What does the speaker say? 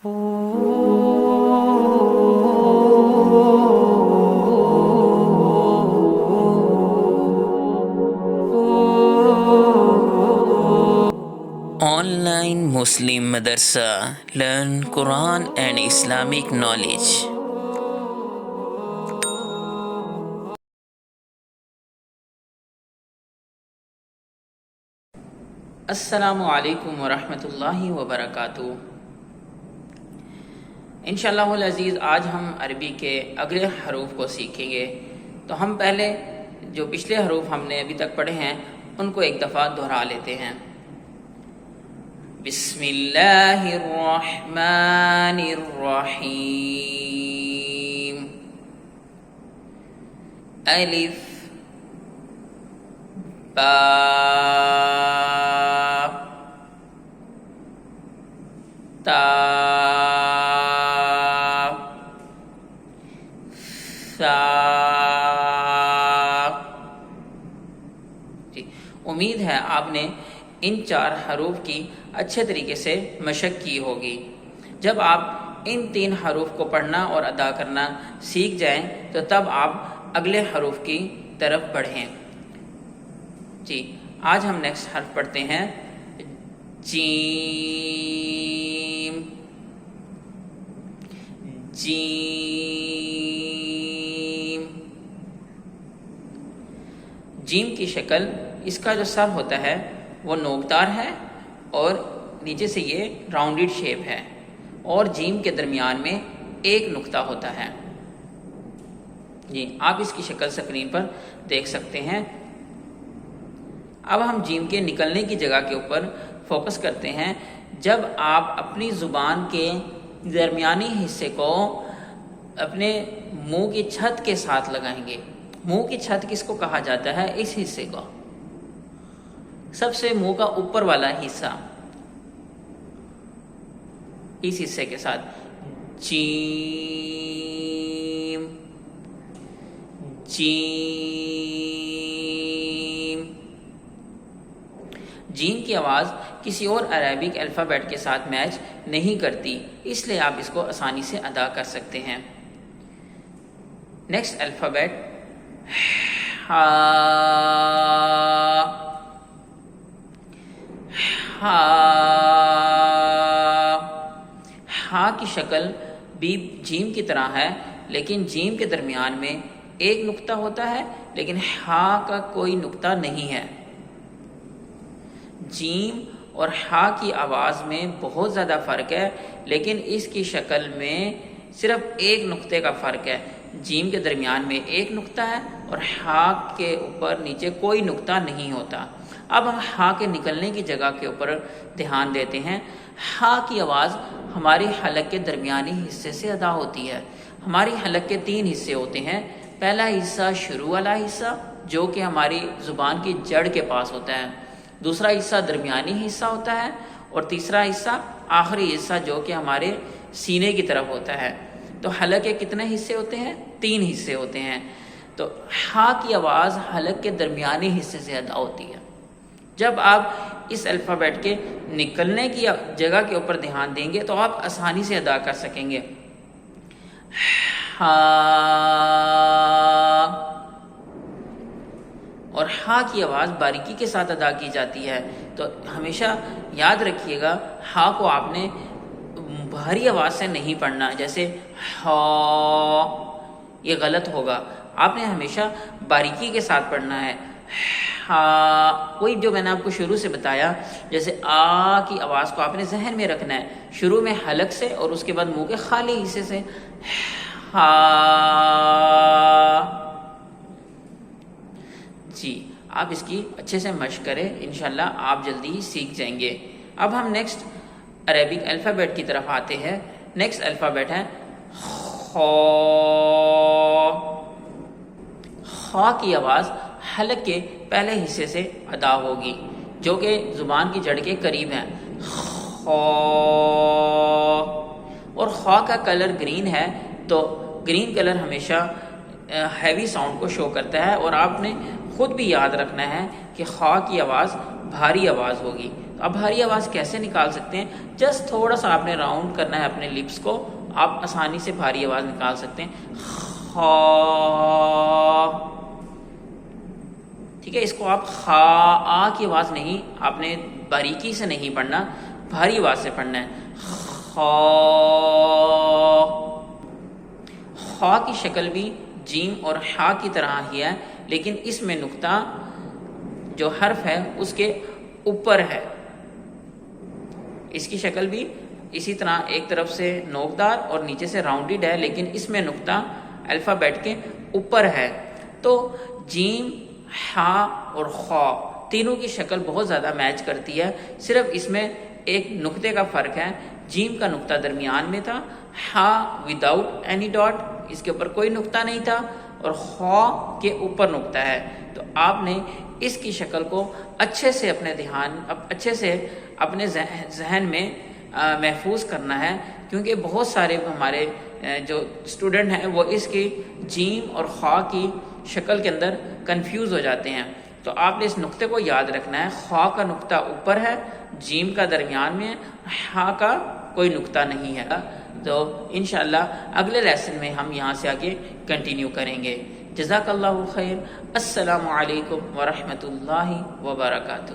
Online Muslim Madrasa. Learn Quran and Islamic knowledge. السلام علیکم ورحمۃ اللہ وبرکاتہ۔ انشاءاللہ العزیز آج ہم عربی کے اگلے حروف کو سیکھیں گے۔ تو ہم پہلے جو پچھلے حروف ہم نے ابھی تک پڑھے ہیں ان کو ایک دفعہ دہرا لیتے ہیں۔ بسم اللہ الرحمن الرحیم۔ الف با تا ثا۔ جی امید ہے آپ نے ان 4 حروف کی اچھے طریقے سے مشق کی ہوگی۔ جب آپ ان 3 حروف کو پڑھنا اور ادا کرنا سیکھ جائیں تو تب آپ اگلے حروف کی طرف بڑھیں۔ جی آج ہم نیکسٹ حرف پڑھتے ہیں جیم۔ جیم جیم کی شکل، اس کا جو سر ہوتا ہے وہ نوکدار ہے اور نیچے سے یہ راؤنڈڈ شیپ ہے، اور جیم کے درمیان میں ایک نقطہ ہوتا ہے۔ جی آپ اس کی شکل اسکرین پر دیکھ سکتے ہیں۔ اب ہم جیم کے نکلنے کی جگہ کے اوپر فوکس کرتے ہیں۔ جب آپ اپنی زبان کے درمیانی حصے کو اپنے منہ کی چھت کے ساتھ لگائیں گے۔ منہ کی چھت کس کو کہا جاتا ہے؟ اس حصے کو، سب سے منہ کا اوپر والا حصہ، اس حصے کے ساتھ جیم جیم۔ جیم کی آواز کسی اور عربک الفابیٹ کے ساتھ میچ نہیں کرتی، اس لیے آپ اس کو آسانی سے ادا کر سکتے ہیں۔ نیکسٹ الفابیٹ ہا۔ ہا ہا کی شکل بھی جیم کی طرح ہے، لیکن جیم کے درمیان میں ایک نقطہ ہوتا ہے، لیکن ہا کا کوئی نقطہ نہیں ہے۔ جیم اور ہا کی آواز میں بہت زیادہ فرق ہے، لیکن اس کی شکل میں صرف ایک نقطے کا فرق ہے۔ جیم کے درمیان میں ایک نقطہ ہے اور ہا کے اوپر نیچے کوئی نقطہ نہیں ہوتا۔ اب ہم ہا کے نکلنے کی جگہ کے اوپر دھیان دیتے ہیں۔ ہا کی آواز ہماری حلق کے درمیانی حصے سے ادا ہوتی ہے۔ ہماری حلق کے 3 حصے ہوتے ہیں۔ پہلا حصہ شروع والا حصہ جو کہ ہماری زبان کی جڑ کے پاس ہوتا ہے، دوسرا حصہ درمیانی حصہ ہوتا ہے، اور تیسرا حصہ آخری حصہ جو کہ ہمارے سینے کی طرف ہوتا ہے۔ تو حلق کے کتنے حصے ہوتے ہیں؟ 3 حصے ہوتے ہیں۔ تو ہا کی آواز حلق کے درمیانی حصے سے ادا ہوتی ہے۔ جب آپ اس الفابیٹ کے نکلنے کی جگہ کے اوپر دھیان دیں گے تو آپ آسانی سے ادا کر سکیں گے۔ ہا، اور ہا کی آواز باریکی کے ساتھ ادا کی جاتی ہے، تو ہمیشہ یاد رکھیے گا ہا کو آپ نے بھاری آواز سے نہیں پڑھنا، جیسے ہا، یہ غلط ہوگا۔ آپ نے ہمیشہ باریکی کے ساتھ پڑھنا ہے۔ ہا، وہی جو میں نے آپ کو شروع سے بتایا، جیسے آ کی آواز کو آپ نے ذہن میں رکھنا ہے، شروع میں حلق سے اور اس کے بعد منہ کے خالی حصے سے۔ ہا، جی آپ اس کی اچھے سے مشق کریں، انشاءاللہ آپ جلدی ہی سیکھ جائیں گے۔ اب ہم نیکسٹ عربک الفابیٹ کی طرف آتے ہیں۔ نیکسٹ الفابیٹ ہے خا۔ خا کی آواز حلق کے پہلے حصے سے ادا ہوگی جو کہ زبان کی جڑ کے قریب ہے۔ خا، اور خا کا کلر گرین ہے، تو گرین کلر ہمیشہ ہیوی ساؤنڈ کو شو کرتا ہے، اور آپ نے خود بھی یاد رکھنا ہے کہ خا کی آواز بھاری آواز ہوگی۔ تو اب بھاری آواز کیسے نکال سکتے ہیں؟ جسٹ تھوڑا سا آپ نے راؤنڈ کرنا ہے اپنے لپس کو، آپ آسانی سے بھاری آواز نکال سکتے ہیں. خا. ٹھیک ہے، اس کو آپ خا آ کی آواز نہیں، آپ نے باریکی سے نہیں پڑھنا، بھاری آواز سے پڑھنا ہے. خا. خا کی شکل بھی جیم اور ہا کی طرح ہی ہے، لیکن اس میں نقطہ جو حرف ہے اس کے اوپر ہے. اس کی شکل بھی اسی طرح ایک طرف سے نوکدار اور نیچے سے راؤنڈڈ ہے، لیکن اس میں نقطہ الفابیٹ کے اوپر ہے. تو جیم، ہا اور خا تینوں کی شکل بہت زیادہ میچ کرتی ہے، صرف اس میں ایک نقطے کا فرق ہے. جیم کا نقطہ درمیان میں تھا، ہا وداؤٹ اینی ڈاٹ، اس کے اوپر کوئی نقطہ نہیں تھا، اور خا کے اوپر نقطہ ہے. تو آپ نے اس کی شکل کو اچھے سے اچھے سے اپنے ذہن میں محفوظ کرنا ہے، کیونکہ بہت سارے ہمارے جو اسٹوڈنٹ ہیں وہ اس کی جیم اور خا کی شکل کے اندر کنفیوز ہو جاتے ہیں. تو آپ نے اس نقطے کو یاد رکھنا ہے، خا کا نقطہ اوپر ہے، جیم کا درمیان میں ہے، ہا کا کوئی نقطہ نہیں ہے. تو انشاءاللہ اگلے لیسن میں ہم یہاں سے آگے کنٹینیو کریں گے. جزاک اللہ خیر. السلام علیکم ورحمۃ اللہ وبرکاتہ.